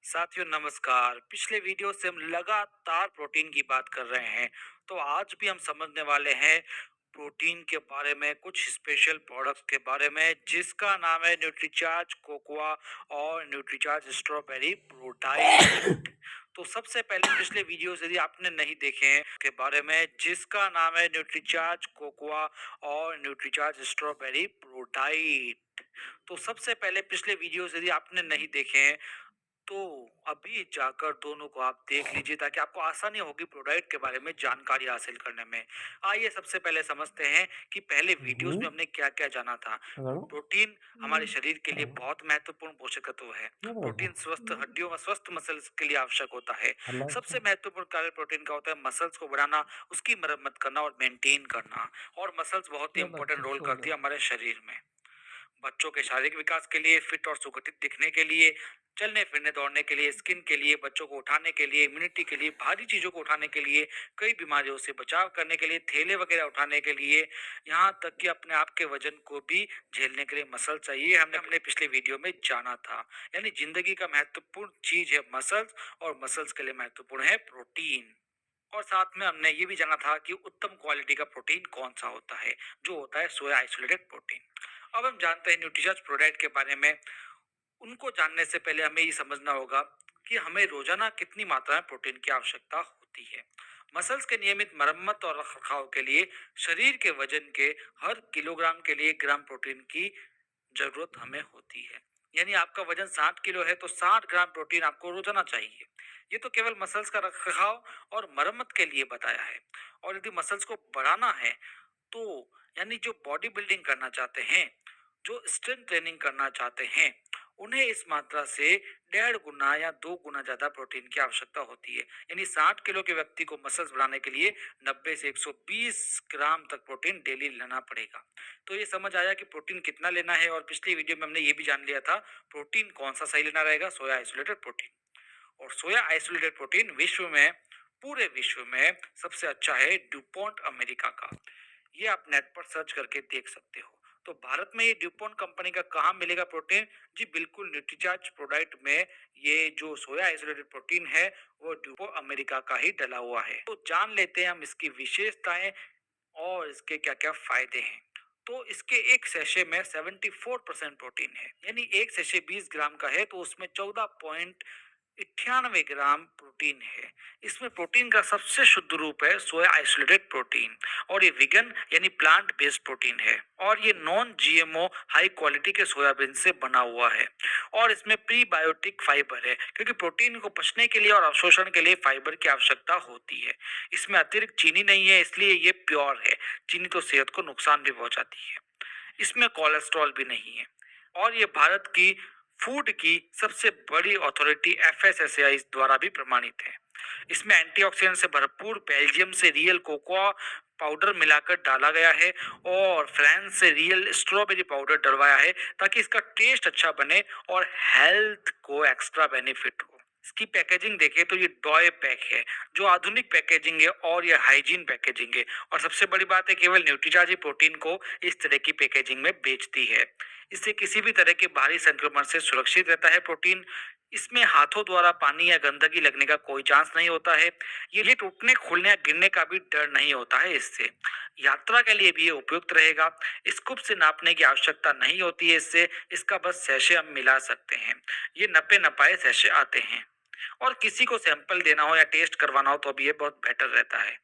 साथियों नमस्कार। पिछले वीडियो से हम लगातार प्रोटीन की बात कर रहे हैं। तो आज भी हम समझने वाले हैं प्रोटीन के बारे में, कुछ स्पेशल प्रोडक्ट्स के बारे में जिसका नाम है न्यूट्रीचार्ज कोकोआ और न्यूट्रीचार्ज स्ट्रॉबेरी प्रोटाइन। तो सबसे पहले पिछले वीडियोस यदि आपने नहीं देखे हैं के बारे में जिसका नाम है न्यूट्रीचार्ज कोकोआ और न्यूट्रीचार्ज स्ट्रॉबेरी प्रोटाइन। तो सबसे पहले पिछले वीडियोस यदि आपने नहीं देखे हैं तो अभी जाकर दोनों को आप देख लीजिए ताकि आपको आसानी होगी प्रोडक्ट के बारे में जानकारी हासिल करने में। आइए सबसे पहले समझते हैं कि पहले वीडियोस में Mhm. हमने क्या क्या जाना था। Hello? प्रोटीन हमारे शरीर के लिए Hello? बहुत महत्वपूर्ण पोषक तत्व है। Hello? प्रोटीन स्वस्थ हड्डियों व स्वस्थ मसल्स के लिए आवश्यक होता है। Hello? सबसे महत्वपूर्ण कार्य प्रोटीन का होता है मसल्स को बढ़ाना, उसकी मरम्मत करना और मेंटेन करना। और मसल्स बहुत ही क्या बात इंपॉर्टेंट है रोल छोड़ करती दो। है हमारे शरीर में। बच्चों के शारीरिक विकास के लिए, फिट और सुगठित दिखने के लिए, चलने फिरने दौड़ने के लिए, स्किन के लिए, बच्चों को उठाने के लिए, इम्यूनिटी के लिए, भारी चीजों को उठाने के लिए, कई बीमारियों से बचाव करने के लिए, थैले वगैरह उठाने के लिए, यहाँ तक कि अपने आप के वजन को भी झेलने के लिए मसल चाहिए। हमने अपने पिछले वीडियो में जाना था। यानी जिंदगी का महत्वपूर्ण चीज है मसल्स और मसल्स के लिए महत्वपूर्ण है प्रोटीन। और साथ में हमने ये भी जाना था कि उत्तम क्वालिटी का प्रोटीन कौन सा होता है, जो होता है सोया आइसोलेटेड प्रोटीन। अब हम जानते हैं न्यूट्रिशर्स प्रोडक्ट के बारे में। उनको जानने से पहले हमें ये समझना होगा कि हमें रोजाना कितनी मात्रा में प्रोटीन की आवश्यकता होती है। मसल्स के नियमित मरम्मत और रखरखाव के लिए शरीर के वजन के हर किलोग्राम के लिए ग्राम प्रोटीन की जरूरत हमें होती है। यानी आपका वजन 60 किलो है तो 60 ग्राम प्रोटीन आपको रोजाना चाहिए। ये तो केवल मसल्स का रखरखाव और मरम्मत के लिए बताया है। और यदि मसल्स को बढ़ाना है तो यानी जो बॉडी बिल्डिंग करना चाहते हैं, जो स्ट्रेंथ ट्रेनिंग करना चाहते हैं, उन्हें इस मात्रा से 1.5 गुना या 2 गुना ज्यादा प्रोटीन की आवश्यकता होती है। यानी 60 किलो के व्यक्ति को मसल्स बढ़ाने के लिए 90 से 120 ग्राम तक प्रोटीन डेली लेना पड़ेगा। तो ये समझ आया कि प्रोटीन कितना लेना है। और पिछली वीडियो में हमने ये भी जान लिया था प्रोटीन कौन सा सही लेना रहेगा, सोया आइसोलेटेड प्रोटीन। और सोया आइसोलेटेड प्रोटीन विश्व में, पूरे विश्व में सबसे अच्छा है ड्यूपॉन्ट अमेरिका का। ये आप नेट पर सर्च करके देख सकते हो। तो भारत में ये ड्यूपॉन्ट कंपनी का कहाँ मिलेगा प्रोटीन? जी बिल्कुल, न्यूट्रीचार्ज प्रोडक्ट में ये जो सोया आइसोलेटेड प्रोटीन है वो ड्यूपो अमेरिका का ही डला हुआ है। तो जान लेते हैं हम इसकी विशेषताएं और इसके क्या क्या फायदे हैं। तो इसके एक सेशे में 74% प्रोटीन है। यानी एक सेशे 20 ग्राम का है तो उसमें 14.98 ग्राम प्रोटीन है। इसमें प्रोटीन का सबसे शुद्ध रूप है सोया आइसोलेटेड प्रोटीन। और ये विगन यानी प्लांट बेस्ड प्रोटीन है। और ये नॉन जीएमओ हाई क्वालिटी के सोयाबीन से बना हुआ है। और इसमें प्रीबायोटिक फाइबर है क्योंकि प्रोटीन को पचने के लिए और अवशोषण के लिए फाइबर की आवश्यकता होती है। इसमें अतिरिक्त चीनी नहीं है, इसलिए ये प्योर है। चीनी तो सेहत को नुकसान भी पहुंचाती है। इसमें कोलेस्ट्रॉल भी नहीं है। और ये भारत की फूड की सबसे बड़ी अथॉरिटी एफएसएसएआई द्वारा भी प्रमाणित है। इसमें एंटीऑक्सीडेंट से भरपूर बेल्जियम से रियल कोकोआ पाउडर मिलाकर डाला गया है और फ्रांस से रियल स्ट्रॉबेरी पाउडर डलवाया है ताकि इसका टेस्ट अच्छा बने और हेल्थ को एक्स्ट्रा बेनिफिट हो। इसकी पैकेजिंग देखें तो ये डॉय पैक है, जो आधुनिक पैकेजिंग है और ये हाइजीन पैकेजिंग है। और सबसे बड़ी बात है केवल न्यूट्रीचार्ज ही प्रोटीन को इस तरह की पैकेजिंग में बेचती है। इससे किसी भी तरह के बाहरी संक्रमण से सुरक्षित रहता है प्रोटीन। इसमें हाथों द्वारा पानी या गंदगी लगने का कोई चांस नहीं होता है। ये टूटने खोलने या गिरने का भी डर नहीं होता है इससे। यात्रा के लिए भी ये उपयुक्त रहेगा। स्कूप से नापने की आवश्यकता नहीं होती है इससे। इसका बस सैशे हम मिला सकते हैं। ये नपे नपाए सैशे आते हैं। और किसी को सैंपल देना हो या टेस्ट करवाना हो तो भी ये बहुत बेटर रहता है।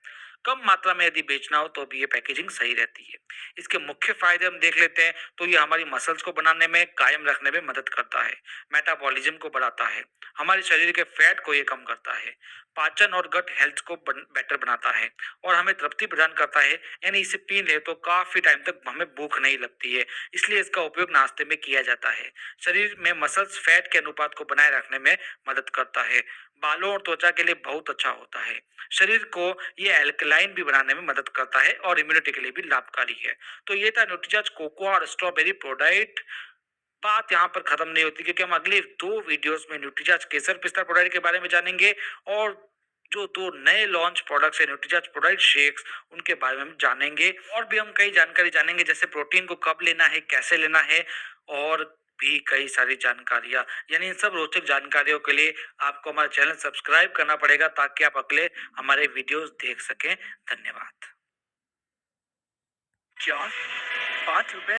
कम मात्रा में यदि बेचना हो तो भी ये पैकेजिंग सही रहती है। इसके मुख्य फायदे हम देख लेते हैं तो ये हमारी मसल्स को बनाने में, कायम रखने में मदद करता है। मेटाबॉलिज्म को बढ़ाता है। हमारे शरीर के फैट को ये कम करता है। पाचन और गट हेल्थ को बेटर बनाता है। और हमें तृप्ति प्रदान करता है। यानी इसे पी ले तो काफी टाइम तक हमें भूख नहीं लगती है, इसलिए इसका उपयोग नाश्ते में किया जाता है। शरीर में मसल्स फैट के अनुपात को बनाए रखने में मदद करता है। बालों और त्वचा के लिए बहुत अच्छा होता है। शरीर को ये एल्कलाइन भी बनाने में मदद करता है और इम्यूनिटी के लिए भी लाभकारी है। तो ये था न्यूट्रीचार्ज कोकोआ और स्ट्रॉबेरी प्रोडक्ट। बात यहाँ पर खत्म नहीं होती क्योंकि हम अगले 2 वीडियोस में न्यूट्रीचार्ज केसर पिस्ता प्रोडक्ट के बारे में जानेंगे। और जो 2 नए लॉन्च प्रोडक्ट्स है न्यूट्रीचार्ज प्रोडक्ट शेक्स, उनके बारे में हम जानेंगे। और भी हम कई जानकारी जानेंगे जैसे प्रोटीन को कब लेना है, कैसे लेना है और भी कई सारी जानकारियाँ, यानी इन सब रोचक जानकारियों के लिए आपको हमारा चैनल सब्सक्राइब करना पड़ेगा ताकि आप अगले हमारे वीडियोस देख सकें। धन्यवाद। क्या? ₹5